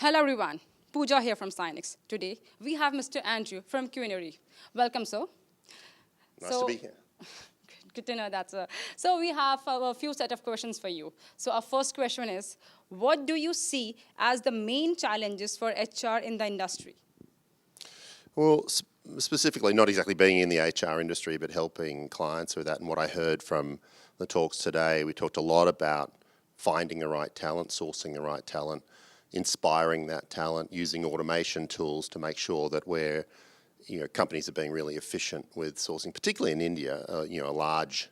Hello everyone, Pooja here from Sinex. Today we have Mr. Andrew from Qnary. Welcome, sir. Nice to be here. Good to know that, sir. So we have a few set of questions for you. So our first question is, what do you see as the main challenges for HR in the industry? Well, specifically, not exactly being in the HR industry, but helping clients with that. And what I heard from the talks today, we talked a lot about finding the right talent, sourcing the right talent, inspiring that talent, using automation tools to make sure that companies are being really efficient with sourcing, particularly in India, a large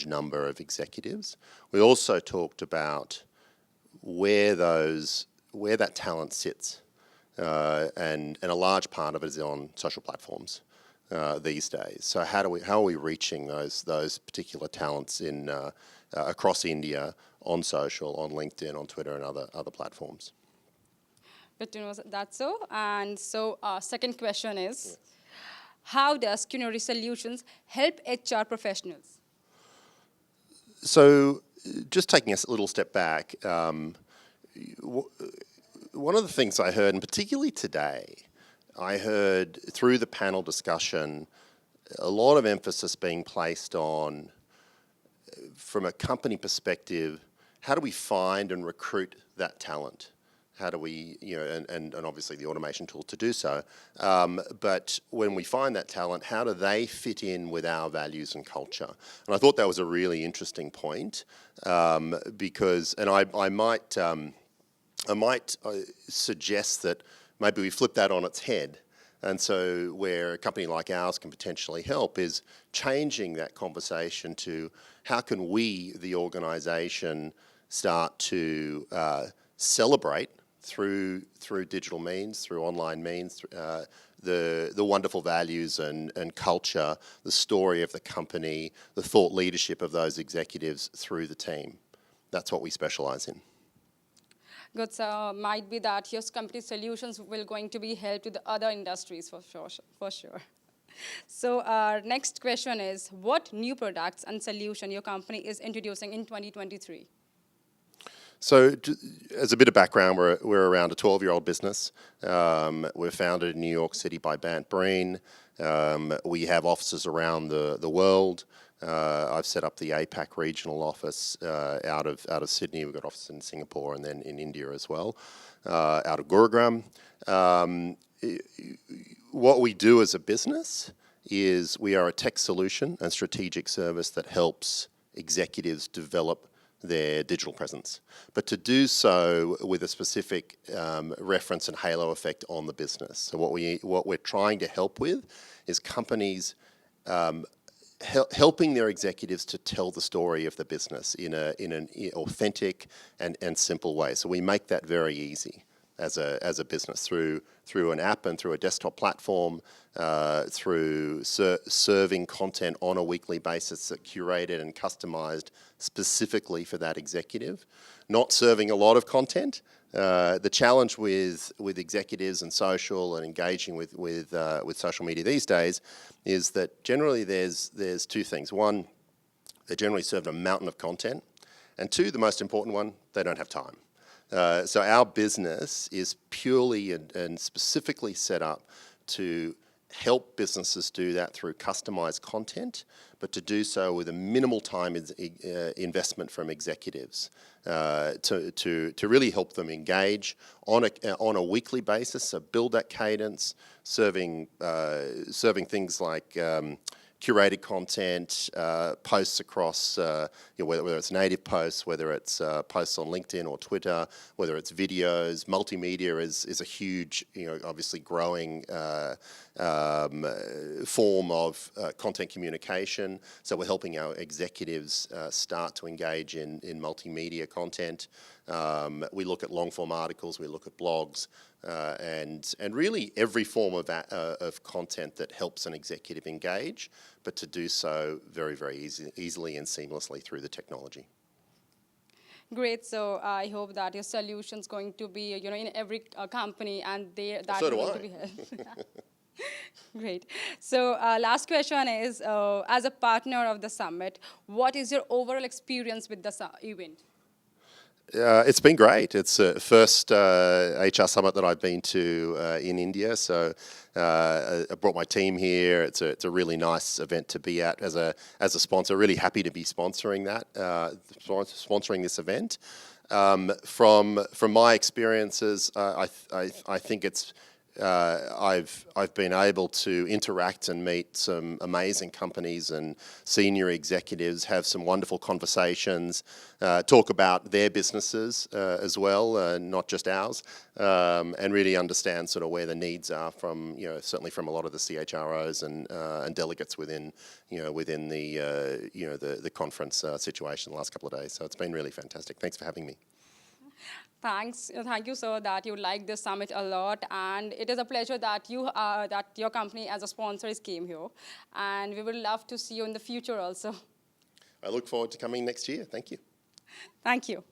number of executives. We also talked about where that talent sits, and a large part of it is on social platforms these days. So how are we reaching those particular talents across India on social, on LinkedIn, on Twitter, and other platforms? Good to know that, so. And so second question is, how does Qnary Solutions help HR professionals? So just taking a little step back, one of the things I heard, and particularly today, I heard through the panel discussion, a lot of emphasis being placed on, from a company perspective, how do we find and recruit that talent? How do we, and obviously the automation tool to do so, but when we find that talent, how do they fit in with our values and culture? And I thought that was a really interesting point, because, and I might suggest that maybe we flip that on its head. And so where a company like ours can potentially help is changing that conversation to how can we, the organisation, start to celebrate through digital means, through online means, the wonderful values and culture, the story of the company, the thought leadership of those executives through the team. That's what we specialise in. Good, so might be that your company solutions will going to be helped to the other industries for sure. So our next question is, what new products and solution your company is introducing in 2023? So as a bit of background, we're around a 12-year-old business. We're founded in New York City by Bant Breen. We have offices around the world. I've set up the APAC regional office out of Sydney. We've got offices in Singapore and then in India as well, out of Gurugram. What we do as a business is we are a tech solution and strategic service that helps executives develop their digital presence, but to do so with a specific reference and halo effect on the business. So what we're trying to help with is companies helping their executives to tell the story of the business in an authentic and simple way. So we make that very easy as a business through an app and through a desktop platform, through serving content on a weekly basis that's curated and customized specifically for that executive. Not serving a lot of content. The challenge with executives and social and engaging with social media these days is that generally there's two things. One, they're generally served a mountain of content, and two, the most important one, they don't have time. So our business is purely and specifically set up to help businesses do that through customized content, but to do so with a minimal time investment from executives, to really help them engage on a weekly basis. So build that cadence, serving things like curated content, posts across, whether it's native posts, whether it's posts on LinkedIn or Twitter, whether it's videos. Multimedia is a huge, obviously growing form of content communication. So we're helping our executives start to engage in multimedia content. We look at long form articles, we look at blogs, and really every form of content that helps an executive engage, but to do so very, very easily and seamlessly through the technology. Great. So I hope that your solution's going to be, in every company, and that So is do going I. to be helped. Great. So last question is, as a partner of the summit, what is your overall experience with the event? It's been great. It's the first HR summit that I've been to in India, so I brought my team here. It's a really nice event to be at as a sponsor. Really happy to be sponsoring that, sponsoring this event. From my experiences, I think it's I've been able to interact and meet some amazing companies and senior executives, have some wonderful conversations, talk about their businesses as well, not just ours, and really understand sort of where the needs are from, certainly from a lot of the CHROs and delegates within the conference situation the last couple of days. So it's been really fantastic. Thanks for having me. Thanks. Thank you, sir, that you like this summit a lot. And it is a pleasure that your company as a sponsor came here. And we would love to see you in the future also. I look forward to coming next year. Thank you. Thank you.